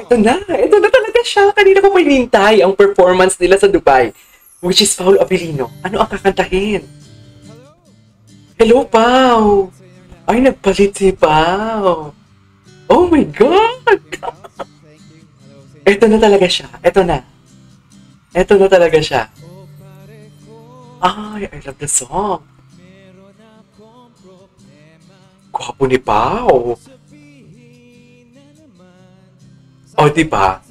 Ito na talaga siya. Kanina ko pa hinintay ang performance nila sa Dubai, which is Paolo Abilino. Ano ang kakantahin? Hello, Pao! Ay, nagpalit si Pao. Oh my God! Ito na talaga siya. Ito na. Ito na talaga siya. Ay, I love the song. Gwapo ni Pao. O, diba?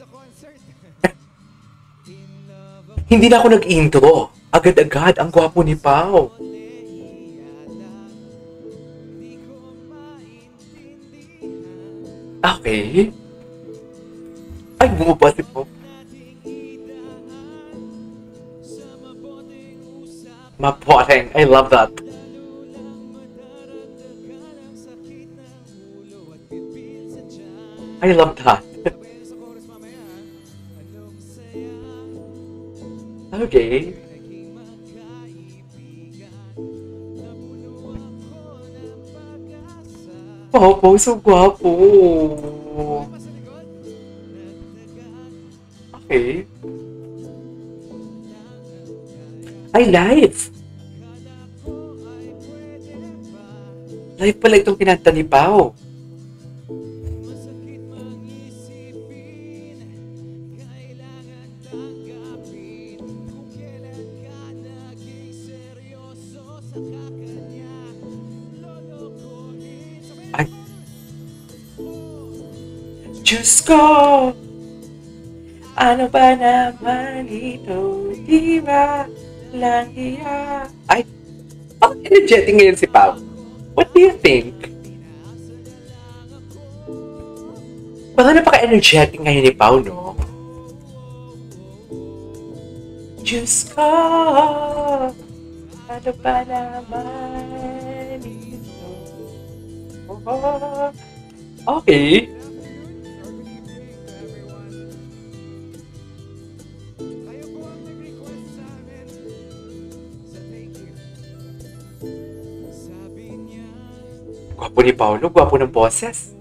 Hindi na ako nag-intro. Agad-agad, ang gwapo ni Pao. Okay. Ay, bumaba si Pao. Mapoteng. I love that. I love that. Okay. Opo, so guwapo. Okay. Ay, live. Live pala itong kinanta ni Pao. Diyos ko, ano ba naman ito? Di ba lang iya? Ay, energetic ngayon si Pao. What do you think? Parang napaka-energetic ngayon ni Pao, no? Diyos ko, ano ba naman ito? Okay. Gwapo ni Paolo, gwapo ng boses.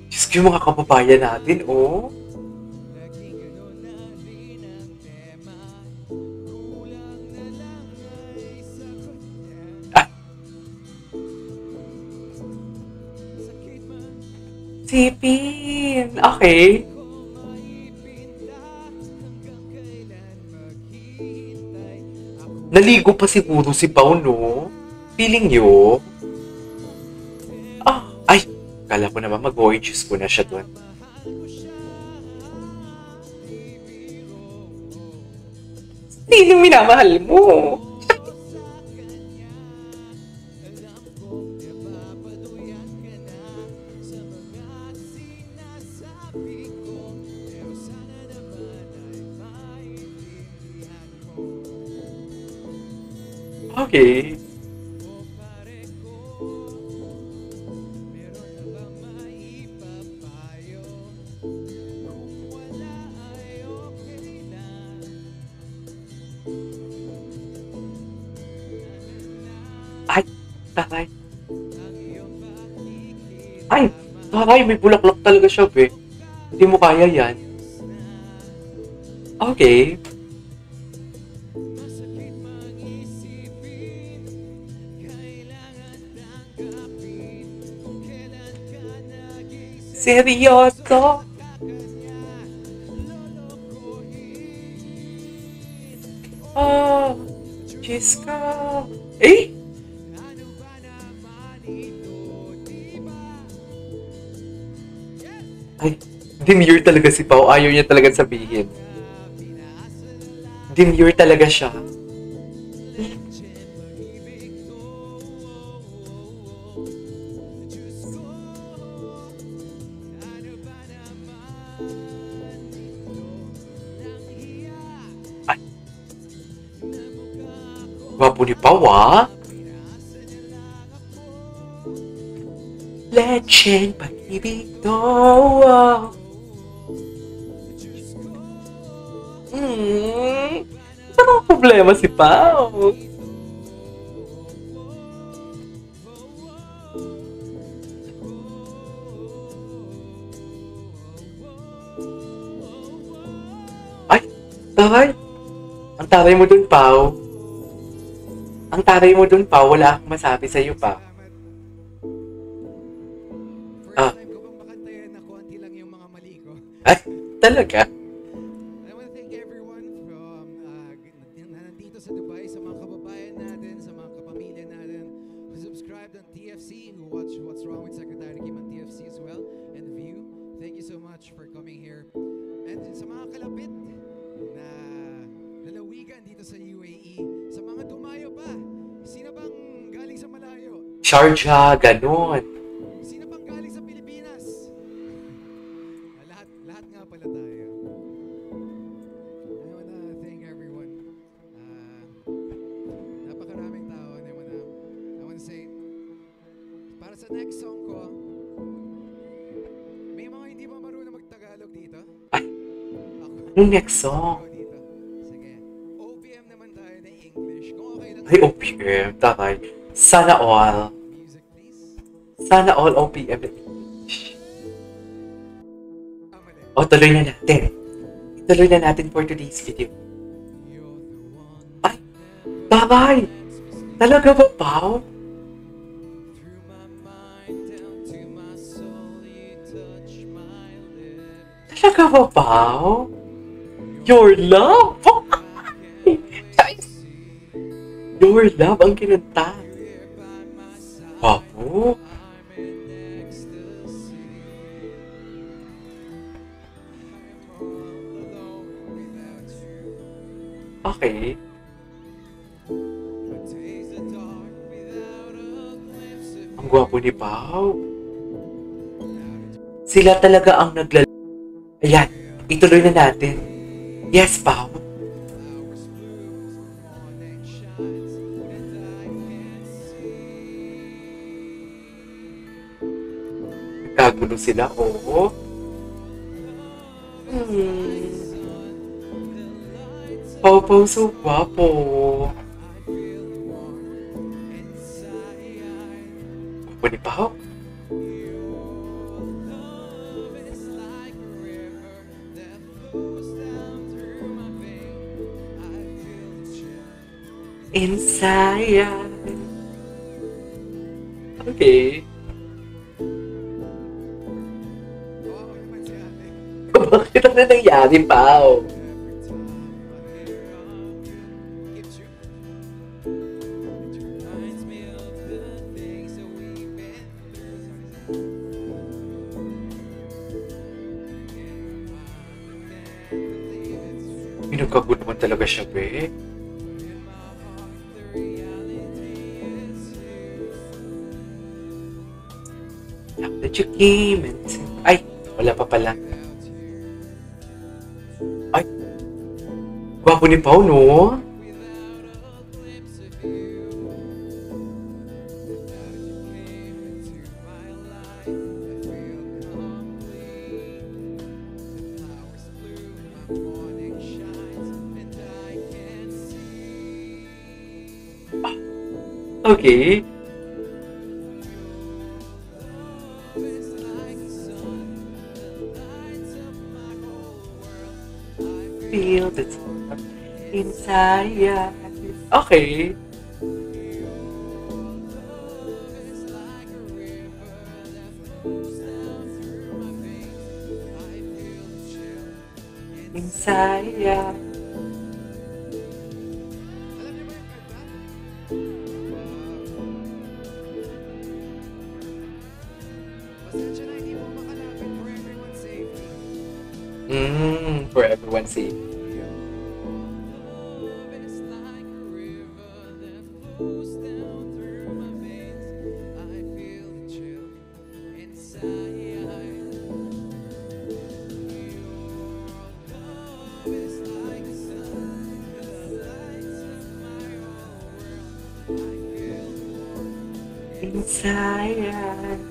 Diyos ko, yung mga kababayan natin, oh. Ah. Sipin. Okay. Naligo pa siguro si Pao, no? Feeling nyo? Ay! Kala ko naman mag-gorgeous ko na siya doon. Sinong minamahal mo? Okay. Ay, taray. Ay, taray, may bulaklak talaga siya, be. Hindi mo kaya yan. Okay. Seryoso? Oh, Diyos ko. Eh? Ay, demure talaga si Pao. Ayaw niya talaga sabihin. Demure talaga siya. Gwapo ni Pao, ah. Lecheng pag-ibig to. Oh. Anong problema si Pao? Ay, taray. Ang taray mo dun, Pao. Ang taray mo dun, Pao. Wala akong masabi sa'yo, Pao. Ah. First time ko bang makantayan na konti lang yung mga mali ko. Ay, talaga? I want to thank everyone from na nandito sa Dubai, sa mga kababayan natin, sa mga kapamilya natin who subscribed on TFC, who watch What's Wrong with Secretary Kim on TFC as well, and View. Thank you so much for coming here. And sa mga kalapit na lalawigan dito sa UAE, sa mga dumayo pa, sino bang galing sa malayo? Sharjah, ganun. Sino bang galing sa Pilipinas? Lahat nga pala tayo. I wanna thank everyone. Napakaraming tao and I wanna say, para sa next song ko, may mga hindi ba marunong mag-Tagalog dito? Ay, Ako. anong next song? Ako dito. Sige. OPM naman tayo na English. Kung okay lang. Ay, OPM, taray. Sana all. Music please. Sana all OPM na English. Mali. O, tuloy na natin. Tuloy na natin for today's video. You're the one. Ay, taray! Talaga ba, Pao? Through my mind down to my soul, you touch my lips. Talaga ba, Pao? Your love? Your love ang kinanta. Wow. Okay. Ang gwapo ni Pao. Sila talaga ang Ayan, ituloy na natin. Yes, Pao. Nagkagulo sila, oo. Pao, so gwapo. Gwapo ni Pao. Inside. Okay. Bakit ano nangyari, Pao? Pinagkagulo naman talaga siya, be. Now that you came and... Ay, wala pa pala. Ay, gwapo ni Pao, no? Okay. Feel the sun inside. Okay. Inside. Pasensya na, hindi mo makalapit for everyone's safety. For everyone's sake. Inside.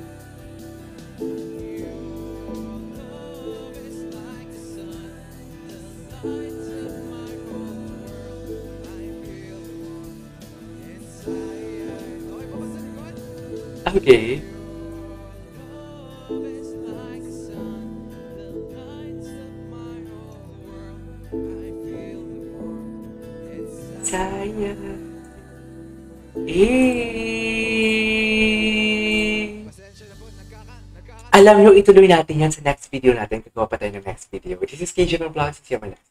Okay. Saya. Pasensya na po, Alam nyo, ituloy natin yan sa next video natin. Gagawa pa tayo ng next video. Which is Cajun Vlogs. See you on my next.